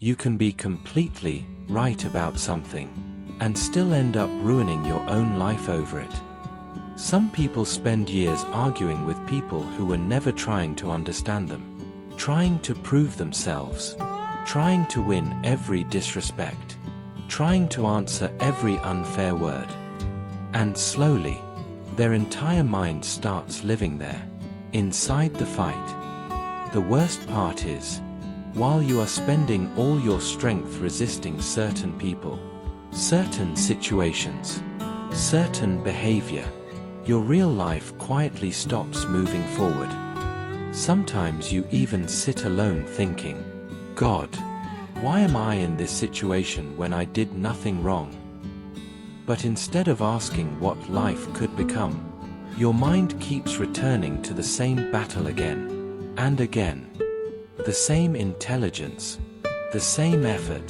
You can be completely right about something and still end up ruining your own life over it. Some people spend years arguing with people who were never trying to understand them, trying to prove themselves, trying to win every disrespect, trying to answer every unfair word. And slowly, their entire mind starts living there, inside the fight. The worst part is, while you are spending all your strength resisting certain people, certain situations, certain behavior, your real life quietly stops moving forward. Sometimes you even sit alone thinking, God, why am I in this situation when I did nothing wrong? But instead of asking what life could become, your mind keeps returning to the same battle again and again. The same intelligence, the same effort,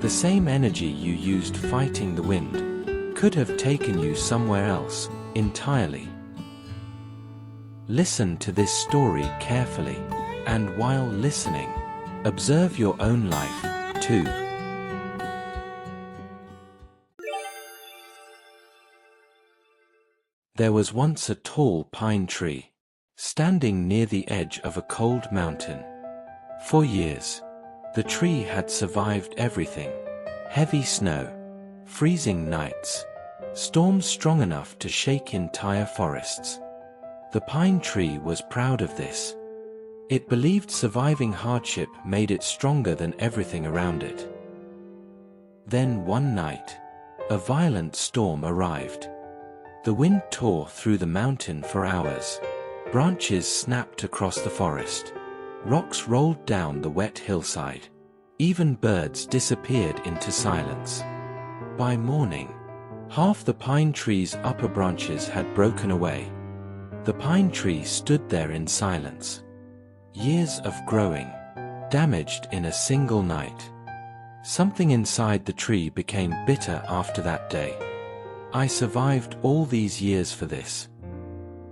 the same energy you used fighting the wind could have taken you somewhere else entirely. Listen to this story carefully, and while listening, observe your own life, too. There was once a tall pine tree, standing near the edge of a cold mountain. For years, the tree had survived everything: heavy snow, freezing nights, storms strong enough to shake entire forests. The pine tree was proud of this. It believed surviving hardship made it stronger than everything around it. Then one night, a violent storm arrived. The wind tore through the mountain for hours. Branches snapped across the forest. Rocks rolled down the wet hillside. Even birds disappeared into silence. By morning, half the pine tree's upper branches had broken away. The pine tree stood there in silence. Years of growing, damaged in a single night. Something inside the tree became bitter after that day. I survived all these years for this.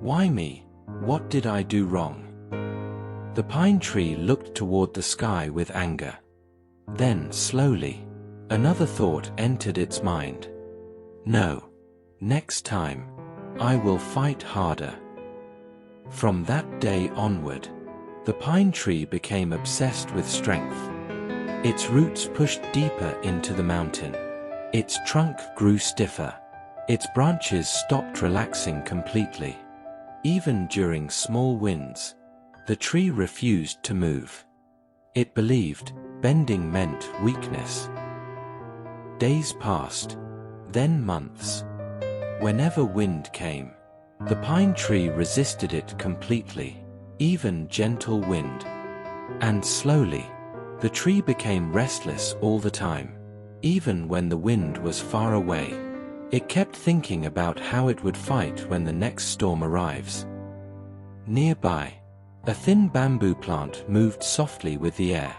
Why me? What did I do wrong? The pine tree looked toward the sky with anger. Then, slowly, another thought entered its mind. No. Next time, I will fight harder. From that day onward, the pine tree became obsessed with strength. Its roots pushed deeper into the mountain. Its trunk grew stiffer. Its branches stopped relaxing completely. Even during small winds, the tree refused to move. It believed bending meant weakness. Days passed, then months. Whenever wind came, the pine tree resisted it completely, even gentle wind. And slowly, the tree became restless all the time. Even when the wind was far away, it kept thinking about how it would fight when the next storm arrives. Nearby, a thin bamboo plant moved softly with the air.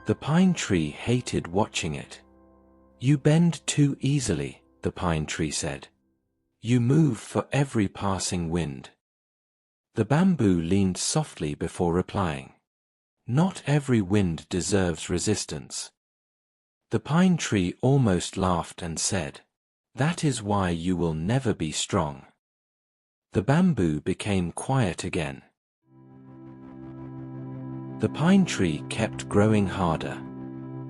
The pine tree hated watching it. You bend too easily, the pine tree said. You move for every passing wind. The bamboo leaned softly before replying. Not every wind deserves resistance. The pine tree almost laughed and said, That is why you will never be strong. The bamboo became quiet again. The pine tree kept growing harder.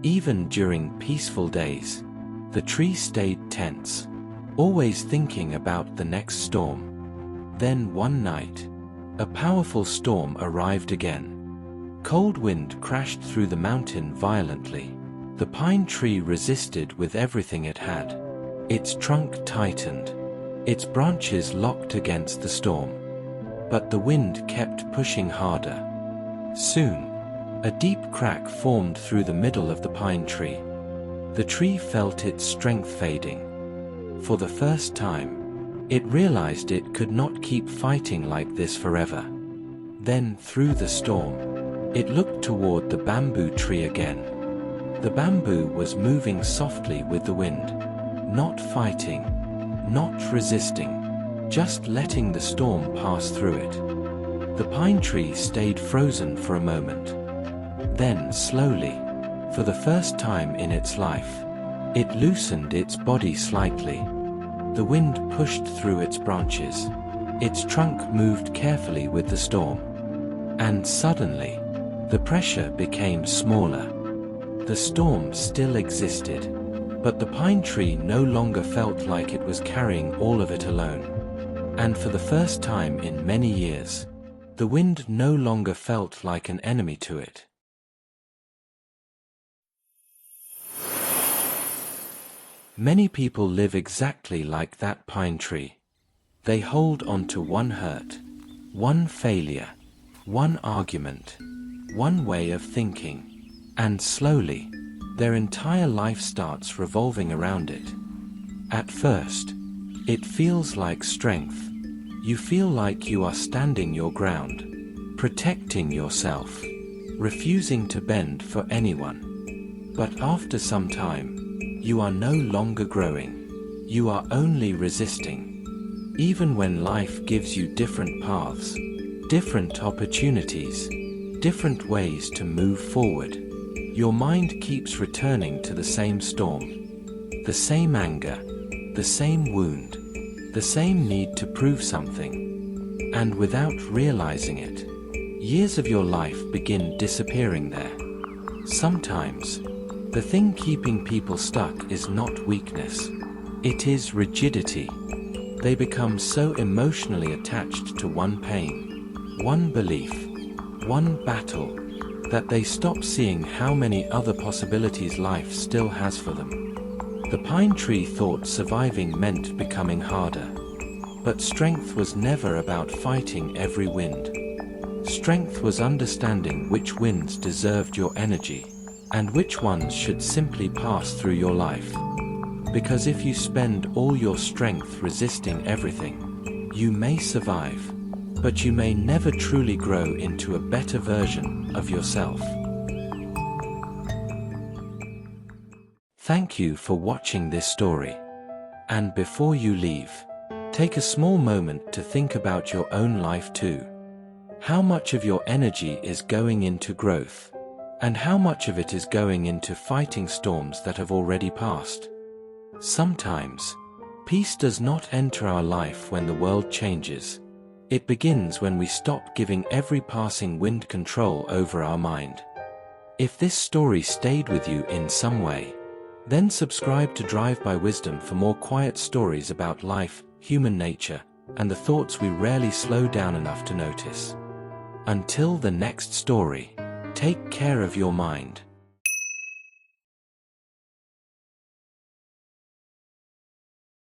Even during peaceful days, the tree stayed tense, always thinking about the next storm. Then one night, a powerful storm arrived again. Cold wind crashed through the mountain violently. The pine tree resisted with everything it had. Its trunk tightened. Its branches locked against the storm. But the wind kept pushing harder. Soon, a deep crack formed through the middle of the pine tree. The tree felt its strength fading. For the first time, it realized it could not keep fighting like this forever. Then, through the storm, it looked toward the bamboo tree again. The bamboo was moving softly with the wind, not fighting, not resisting, just letting the storm pass through it. The pine tree stayed frozen for a moment. Then, slowly, For the first time in its life, it loosened its body slightly. The wind pushed through its branches. Its trunk moved carefully with the storm. And suddenly, the pressure became smaller. The storm still existed, but the pine tree no longer felt like it was carrying all of it alone. And for the first time in many years, the wind no longer felt like an enemy to it. Many people live exactly like that pine tree. They hold on to one hurt, one failure, one argument, one way of thinking, and slowly, their entire life starts revolving around it. At first, it feels like strength. You feel like you are standing your ground, protecting yourself, refusing to bend for anyone. But after some time, you are no longer growing. You are only resisting. Even when life gives you different paths, different opportunities, different ways to move forward, your mind keeps returning to the same storm, the same anger, the same wound, the same need to prove something. And without realizing it, years of your life begin disappearing there. Sometimes, the thing keeping people stuck is not weakness. It is rigidity. They become so emotionally attached to one pain, one belief, one battle, that they stop seeing how many other possibilities life still has for them. The pine tree thought surviving meant becoming harder. But strength was never about fighting every wind. Strength was understanding which winds deserved your energy, and which ones should simply pass through your life. Because if you spend all your strength resisting everything, you may survive, but you may never truly grow into a better version of yourself. Thank you for watching this story. And before you leave, take a small moment to think about your own life too. How much of your energy is going into growth? And how much of it is going into fighting storms that have already passed? Sometimes, peace does not enter our life when the world changes. It begins when we stop giving every passing wind control over our mind. If this story stayed with you in some way, then subscribe to Drive by Wisdom for more quiet stories about life, human nature, and the thoughts we rarely slow down enough to notice. Until the next story, take care of your mind.